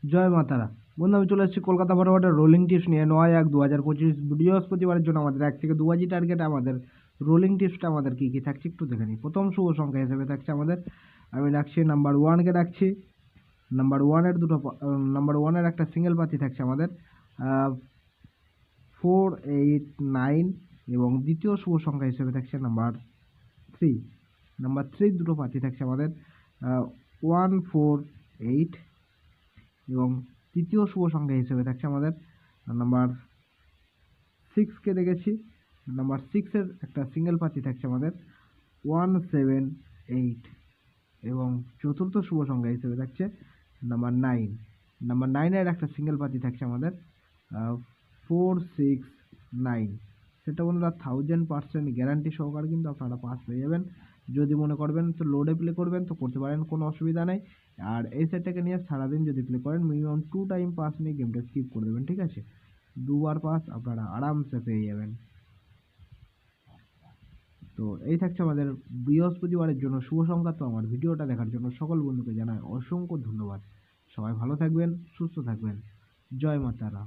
জয় মাতারা। বন্ধু, আমি চলে এসেছি কলকাতা ফরওয়ার্ডের রোলিং টিপস নিয়ে। 9/1/2025 বৃহস্পতিবারের জন্য আমাদের 1 থেকে 2 বাজি টার্গেট। আমাদের রোলিং টিপসটা আমাদের কী কী থাকছে একটু দেখে নিই। প্রথম শুভ সংখ্যা হিসেবে থাকছে আমাদের, আমি রাখছি নাম্বার 1কে রাখছি। নাম্বার ওয়ানের একটা সিঙ্গেল পাতি থাকছে আমাদের 4, 8, 9 এবং দ্বিতীয় শুভ সংখ্যা হিসেবে থাকছে নাম্বার 3। নাম্বার 3 দুটো পাতি থাকছে আমাদের 1, 4, 8 এবং তৃতীয় শুভ সংখ্যা হিসেবে থাকছে আমাদের নাম্বার 6কে রেখেছি। নাম্বার 6-এর একটা সিঙ্গেল পাতি থাকছে আমাদের 1, 7, 8 এবং চতুর্থ শুভ সংখ্যা হিসেবে থাকছে নাম্বার 9। নাম্বার 9-এর একটা সিঙ্গেল পাতি থাকছে আমাদের 4, 6, 9। সেটা বন্ধুরা 1000% গ্যারান্টি সহকারে কিন্তু আপনারা পাস পেয়ে যাবেন। যদি মনে করবেন তো লোডে প্লে করবেন তো করতে পারেন, কোনো অসুবিধা নেই। আর এই সেটটাকে নিয়ে সারাদিন যদি প্লে করেন মিনিমাম 2 টাইম পাস নিয়ে গেমটা স্কিপ করে দেবেন, ঠিক আছে? 2বার পাস আপনারা আরামসে পেয়ে যাবেন। তো এই থাকছে আমাদের বৃহস্পতিবারের জন্য শুভ সংখ্যা। তো আমার ভিডিওটা দেখার জন্য সকল বন্ধুকে জানাই অসংখ্য ধন্যবাদ। সবাই ভালো থাকবেন, সুস্থ থাকবেন। জয় মাতারা।